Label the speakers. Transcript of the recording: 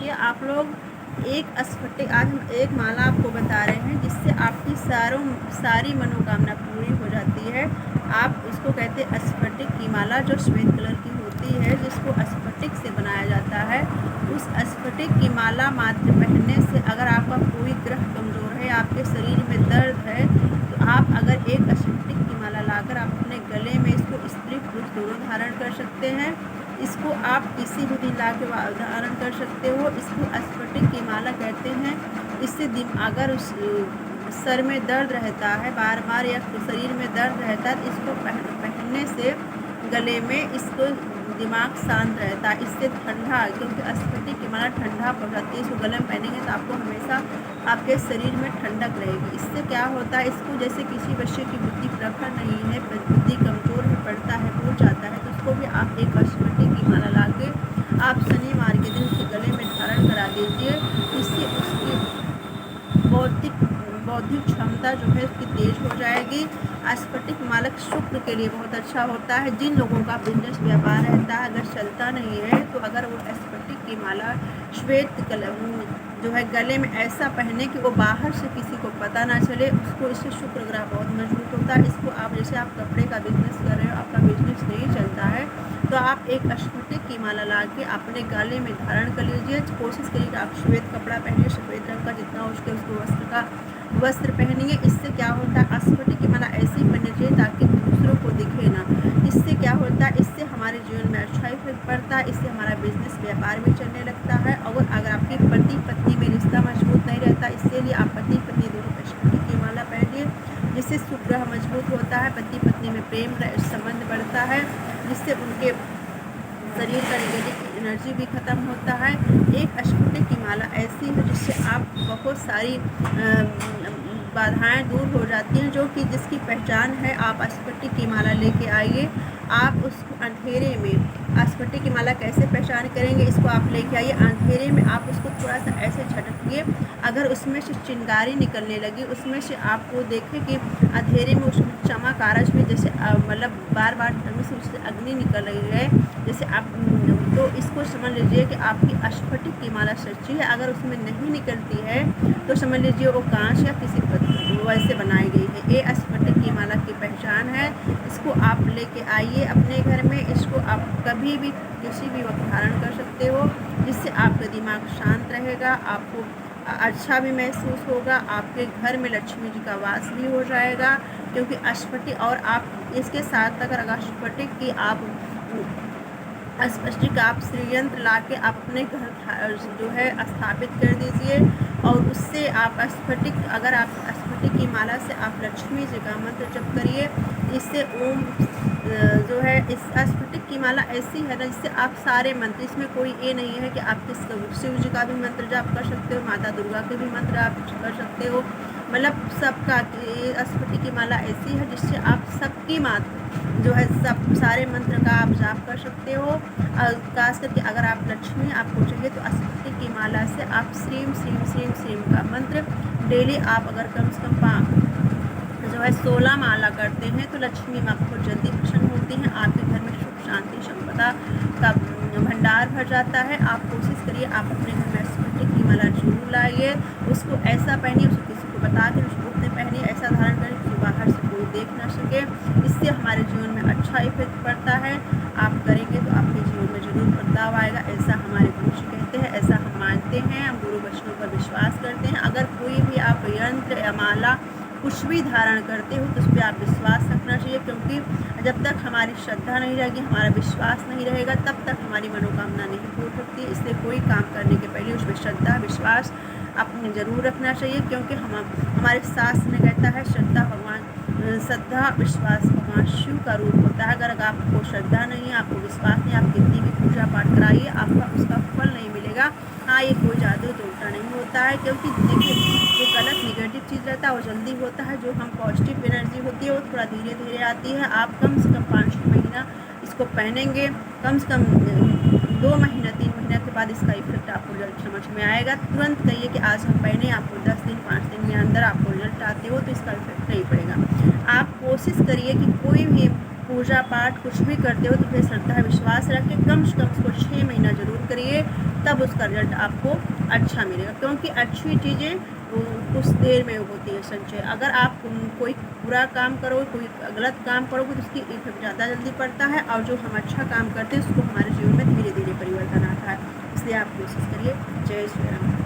Speaker 1: चलिए आप लोग एक स्फटिक, आज हम एक माला आपको बता रहे हैं जिससे आपकी सारी मनोकामना पूरी हो जाती है। आप इसको कहते हैं स्फटिक की माला, जो श्वेत कलर की होती है, जिसको स्फटिक से बनाया जाता है। उस स्फटिक की माला मात्र पहनने से अगर आपका कोई ग्रह कमज़ोर है, आपके शरीर में दर्द है, तो आप अगर एक स्फटिक की माला लाकर आप अपने गले में इसको स्त्री पुरुष दोनों धारण कर सकते हैं। इसको आप किसी भी दिन ला के धारण कर सकते हो। इसको स्फटिक की माला कहते हैं। इससे अगर उस सर में दर्द रहता है बार बार या शरीर में दर्द रहता है, तो इसको पहनने से गले में इसको दिमाग शांत रहता है। इससे ठंडा, क्योंकि स्फटिक की माला ठंडा पड़ती है, इसको गले में पहनेंगे तो आपको हमेशा आपके शरीर में ठंडक रहेगी। इससे क्या होता है, इसको जैसे किसी बच्चे की बुद्धि प्रखर नहीं है, बुद्धि कमज़ोर है, पड़ता है, भूल जाता है, तो उसको भी आप एक स्फटिक की माला ला के आप शनिवार के दिन उसके गले में धारण करा दीजिए। इससे उसकी बौद्धिक क्षमता जो है उसकी तेज हो जाएगी। स्फटिक माला शुक्र के लिए बहुत अच्छा होता है। जिन लोगों का बिजनेस व्यापार रहता है, अगर चलता नहीं है, तो अगर वो स्फटिक की माला श्वेत कलर जो है गले में ऐसा पहने कि वो बाहर से किसी को पता ना चले, उसको इससे शुक्र ग्रह बहुत मजबूत होता है। इसको आप जैसे आप कपड़े का बिजनेस कर रहे हो, आपका बिजनेस नहीं चलता है, तो आप एक स्फटिक की माला ला के अपने गले में धारण कर लीजिए। कोशिश करिए कि आप श्वेत कपड़ा पहनिए, सफ़ेद रंग का जितना हो सके उसको वस्त्र पहनिए। इससे क्या होता है, स्फटिक की माला ऐसी पहननी चाहिए ताकि दूसरों को दिखे ना। इससे क्या होता है, इससे हमारे जीवन में अच्छा इफेक्ट पड़ता है। इससे हमारा बिजनेस व्यापार भी चलने लगता है। और अगर आपकी पति पत्नी में रिश्ता मजबूत नहीं रहता, इसके लिए आप पति पत्नी दोनों स्फटिक की माला पहनिए, जिससे शुक्र ग्रह मजबूत होता है, पति पत्नी में प्रेम संबंध बढ़ता है, जिससे उनके शरीर का नेगेटिव एनर्जी भी ख़त्म होता है। एक स्फटिक की माला ऐसी है जिससे आप बहुत सारी बाधाएं दूर हो जाती हैं, जो कि जिसकी पहचान है। आप स्फटिक की माला लेके आइए, आप उसको अंधेरे में स्फटिक की माला कैसे पहचान करेंगे, इसको आप लेके आइए अंधेरे में, आप उसको थोड़ा सा ऐसे झटकिए, अगर उसमें से चिंगारी निकलने लगी, उसमें से आपको देखें कि अंधेरे में उसमें चमक आ रहा है, उसमें जैसे मतलब बार बार से उससे अग्नि निकल रही है, जैसे आप, तो इसको समझ लीजिए कि आपकी स्फटिक की माला सच्ची है। अगर उसमें नहीं निकलती है तो समझ लीजिए वो कांच या किसी वैसे बनाई गई है। ये स्फटिक की माला की पहचान है। इसको आप लेके आइए अपने घर में, इसको आप कभी भी किसी भी वक्त धारण कर सकते हो, जिससे आपका दिमाग शांत रहेगा, आपको अच्छा भी महसूस होगा, आपके घर में लक्ष्मी जी का वास भी हो जाएगा। क्योंकि स्फटिक, और आप इसके साथ अगर स्फटिक की आप श्रीयंत्र ला के आप अपने घर जो है स्थापित कर दीजिए, और उससे आप अगर आप स्फटिक की माला से आप लक्ष्मी जी का मंत्र जप करिए। इससे ओम जो है, इस स्फटिक की माला ऐसी है ना, जिससे आप सारे मंत्र, इसमें कोई ये नहीं है कि आप शिव जी का भी मंत्र जाप कर सकते हो, माता दुर्गा के भी मंत्र आप कर सकते हो, मतलब सबका। स्फटिक की माला ऐसी है जिससे आप सबकी माता जो है सब सारे मंत्र का आप जाप कर सकते हो। खास करके अगर आप लक्ष्मी आपको चाहिए, तो स्फटिक की माला से आप श्रीम श्रीम श्रीम श्रीम का मंत्र डेली आप अगर कम से कम जो है 16 माला करते हैं, तो लक्ष्मी माँ बहुत जल्दी प्रसन्न होती हैं, आपके घर में सुख शांति संपदा का भंडार भर जाता है। आप कोशिश करिए, आप अपने घर में स्फटिक की माला जरूर लाइए, उसको ऐसा पहनिए, उसको किसी को बता के उसको अपने पहनिए, ऐसा धारण करें कि बाहर से कोई देख ना सके। इससे हमारे जीवन में अच्छा इफेक्ट पड़ता है। आप करेंगे तो आपके जीवन में जरूर बदलाव आएगा, ऐसा हमारे गुरु जी कहते हैं, ऐसा हम मानते हैं, हम गुरु वचनों पर विश्वास करते हैं। अगर कोई भी आप यंत्र या माला कुछ भी धारण करते हो, तो उस पर आप विश्वास रखना चाहिए, क्योंकि जब तक हमारी श्रद्धा नहीं रहेगी, हमारा विश्वास नहीं रहेगा, तब तक हमारी मनोकामना नहीं पूर्ण होती। इसलिए कोई काम करने के पहले उस पर श्रद्धा विश्वास आपने ज़रूर रखना चाहिए, क्योंकि हमारे शास्त्र में कहता है श्रद्धा विश्वास भगवान शिव का रूप होता है। अगर आपको श्रद्धा नहीं है, आपको विश्वास नहीं, आप कितनी भी पूजा पाठ कराइए, आपका उसका फल नहीं मिलेगा। हाँ, ये कोई जादू टोटका नहीं होता है, क्योंकि देखिए जो गलत निगेटिव चीज़ रहता है वो जल्दी होता है, जो हम पॉजिटिव एनर्जी होती है वो थोड़ा धीरे धीरे आती है। आप कम से कम 5 महीना इसको पहनेंगे, कम से कम 2 महीना 3 महीना के बाद इसका इफेक्ट आपको रिजल्ट समझ में आएगा। तुरंत कहिए कि आज हम पहने, आपको 10 दिन 5 दिन में अंदर आपको रिजल्ट आते हो, तो इसका इफेक्ट नहीं पड़ेगा। आप कोशिश करिए कि कोई भी पूजा पाठ कुछ भी करते हो तो फिर श्रद्धा विश्वास रख के कम से कम उसको 6 महीना जरूर करिए, तब उसका रिजल्ट आपको अच्छा मिलेगा, क्योंकि अच्छी चीज़ें कुछ देर में होती है संचय। अगर आप कोई बुरा काम करो, कोई गलत काम करोगे तो उसकी इफेक्ट ज़्यादा जल्दी पड़ता है, और जो हम अच्छा काम करते हैं उसको हमारे जीवन में धीरे धीरे परिवर्तन आता है। इसलिए आप कोशिश करिए। जय श्री राम।